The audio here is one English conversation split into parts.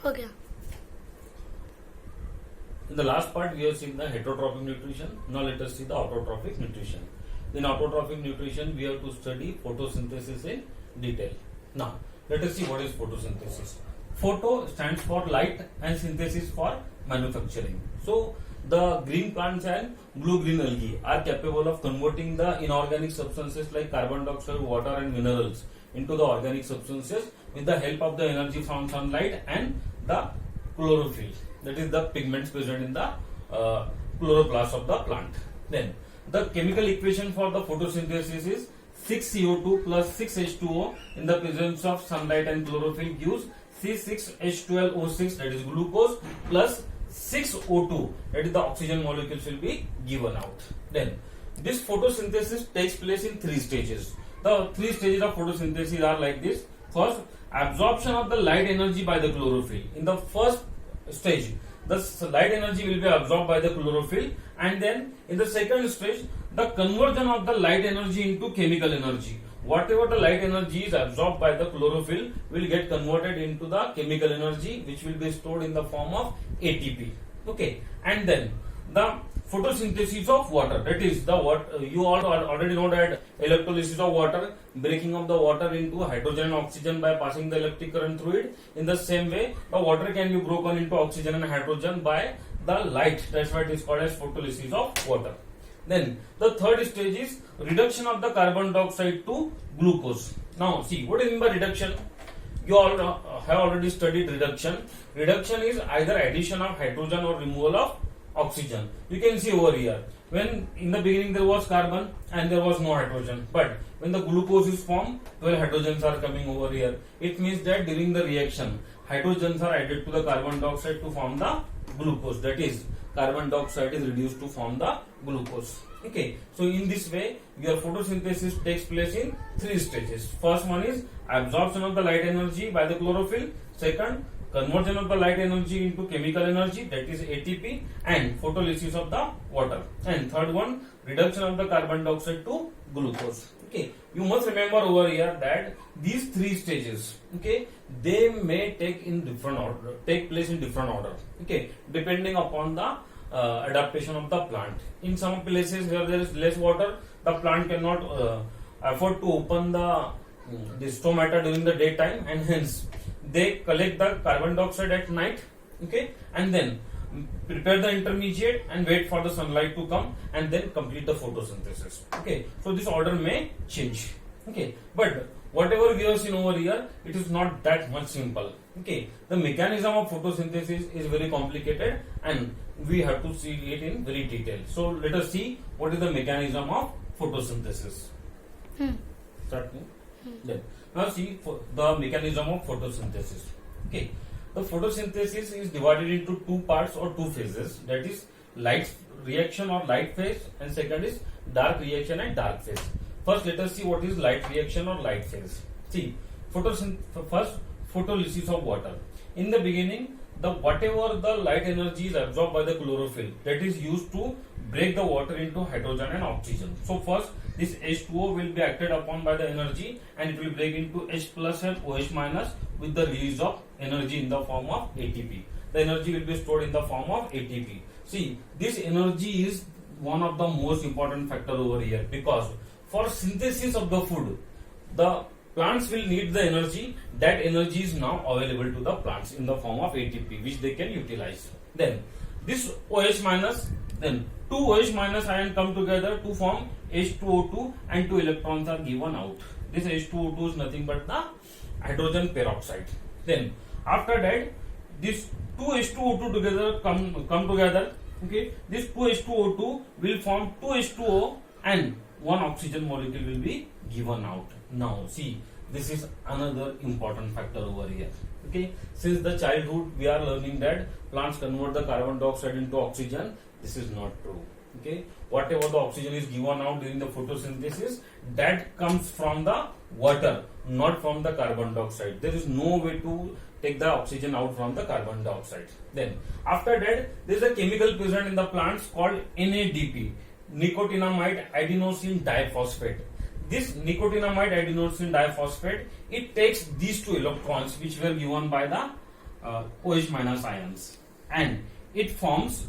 हो गया. In the last part, we have seen the heterotrophic nutrition. Now let us see the autotrophic nutrition. In autotrophic nutrition, we have to study photosynthesis in detail. Now, let us see what is photosynthesis. Photo stands for light and synthesis for manufacturing. So, the green plants and blue-green algae are capable of converting the inorganic substances like carbon dioxide, water and minerals into the organic substances with the help of the energy from sunlight and the chlorophyll. That is the pigments present in the chloroplast of the plant. Then the chemical equation for the photosynthesis is 6CO2 plus 6H2O in the presence of sunlight and chlorophyll gives C6H12O6, that is glucose, plus 6O2, that is the oxygen molecules will be given out. Then this photosynthesis takes place in 3 stages. The 3 stages of photosynthesis are like this. First, absorption of the light energy by the chlorophyll. In the first stage, the light energy will be absorbed by the chlorophyll, and then in the second stage, the conversion of the light energy into chemical energy. Whatever the light energy is absorbed by the chlorophyll will get converted into the chemical energy, which will be stored in the form of ATP. Okay, and then the photosynthesis of water, that is the what you all already know that electrolysis of water, breaking of the water into hydrogen and oxygen by passing the electric current through it. In the same way, the water can be broken into oxygen and hydrogen by the light. That's why it is called as photolysis of water. Then the third stage is reduction of the carbon dioxide to glucose. Now see, what is mean by reduction? You all have already studied reduction. Reduction is either addition of hydrogen or removal of oxygen. You can see over here, when in the beginning there was carbon and there was no hydrogen, but when the glucose is formed, 12 hydrogens are coming over here. It means that during the reaction, hydrogens are added to the carbon dioxide to form the glucose. That is, carbon dioxide is reduced to form the glucose. Okay, so in this way, your photosynthesis takes place in 3 stages. First one is absorption of the light energy by the chlorophyll. Second, conversion of the light energy into chemical energy, that is ATP, and photolysis of the water. And third one, reduction of the carbon dioxide to glucose. Okay, you must remember over here that these 3 stages, okay, they may take place in different order. Okay, depending upon the adaptation of the plant. In some places where there is less water, the plant cannot afford to open the stomata during the daytime, and hence they collect the carbon dioxide at night, okay, and then prepare the intermediate and wait for the sunlight to come and then complete the photosynthesis. Okay, so this order may change. Okay, but whatever we have seen over here, it is not that much simple. Okay, the mechanism of photosynthesis is very complicated and we have to see it in very detail. So let us see what is the mechanism of photosynthesis. Start. Then now see the mechanism of photosynthesis. Okay, the photosynthesis is divided into 2 parts or 2 phases. That is light reaction or light phase, and second is dark reaction and dark phase. First, let us see what is light reaction or light phase. See, first photolysis of water. In the beginning, whatever the light energy is absorbed by the chlorophyll, that is used to break the water into hydrogen and oxygen. So first, this H2O will be acted upon by the energy and it will break into H plus and OH minus with the release of energy in the form of ATP. The energy will be stored in the form of ATP. See, this energy is one of the most important factor over here, because for synthesis of the food, the plants will need the energy. That energy is now available to the plants in the form of ATP, which they can utilize. Then this OH minus, then 2 OH minus ion come together to form H2O2 and 2 electrons are given out. This H2O2 is nothing but the hydrogen peroxide. Then after that, this 2 H2O2 together come together. Okay, this 2 H2O2 will form 2 H2O and 1 oxygen molecule will be given out. Now see, this is another important factor over here. Okay, since the childhood we are learning that plants convert the carbon dioxide into oxygen. This is not true. Okay, whatever the oxygen is given out during the photosynthesis, that comes from the water, not from the carbon dioxide. There is no way to take the oxygen out from the carbon dioxide. Then after that, there is a chemical present in the plants called NADP, nicotinamide adenosine diphosphate. This nicotinamide adenosine diphosphate, it takes these 2 electrons which were given by the OH minus ions, and it forms,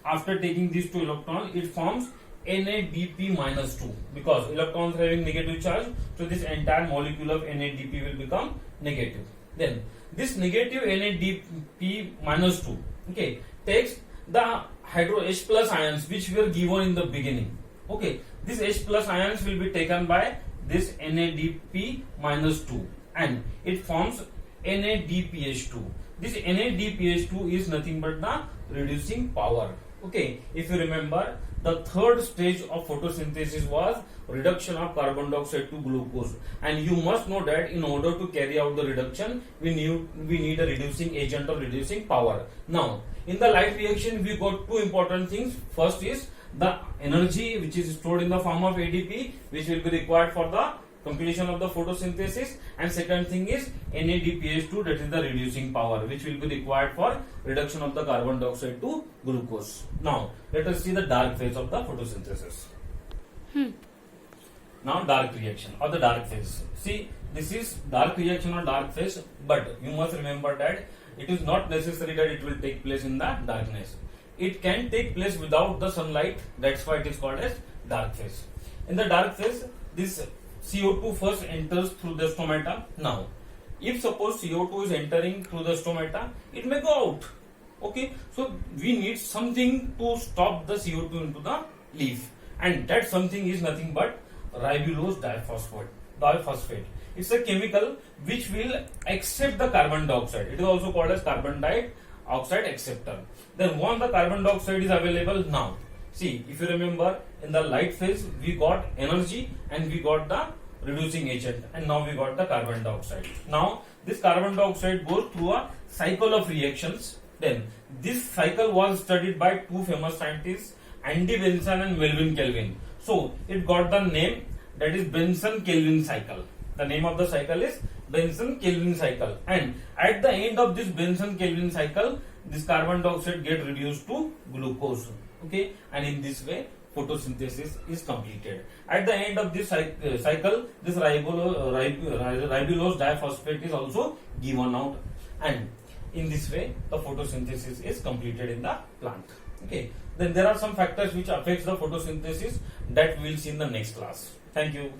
after taking these two electrons, it forms NADP minus 2, because electrons having negative charge, so this entire molecule of NADP will become negative. Then this negative NADP minus 2, okay, takes the hydro H plus ions which were given in the beginning. Okay, this H plus ions will be taken by this NADP minus 2, and it forms NADPH2. This NADPH2 is nothing but the reducing power. Okay, if you remember, the third stage of photosynthesis was reduction of carbon dioxide to glucose, and you must know that in order to carry out the reduction, we need a reducing agent or reducing power. Now, in the light reaction, we got two important things. First is the energy which is stored in the form of ADP, which will be required for the completion of the photosynthesis, and second thing is NADPH2, that is the reducing power, which will be required for reduction of the carbon dioxide to glucose. Now let us see the dark phase of the photosynthesis. Now dark reaction or the dark phase. See, this is dark reaction or dark phase, but you must remember that it is not necessary that it will take place in the darkness. It can take place without the sunlight, that's why it is called as dark phase. In the dark phase, this CO2 first enters through the stomata. Now, if suppose CO2 is entering through the stomata, it may go out. Okay, so we need something to stop the CO2 into the leaf, and that something is nothing but ribulose diphosphate. It's a chemical which will accept the carbon dioxide. It is also called as carbon dioxide acceptor. Then once the carbon dioxide is available, now see, if you remember, in the light phase we got energy and we got the reducing agent, and now we got the carbon dioxide. Now this carbon dioxide goes through a cycle of reactions. Then this cycle was studied by two famous scientists, Andy Benson and Melvin Kelvin. So it got the name, that is Benson-Kelvin cycle. The name of the cycle is Benson-Kelvin cycle, and at the end of this Benson-Kelvin cycle, this carbon dioxide get reduced to glucose. Okay, and in this way photosynthesis is completed. At the end of this cycle, this ribulose diphosphate is also given out, and in this way the photosynthesis is completed in the plant. Okay, then there are some factors which affects the photosynthesis that we will see in the next class. Thank you.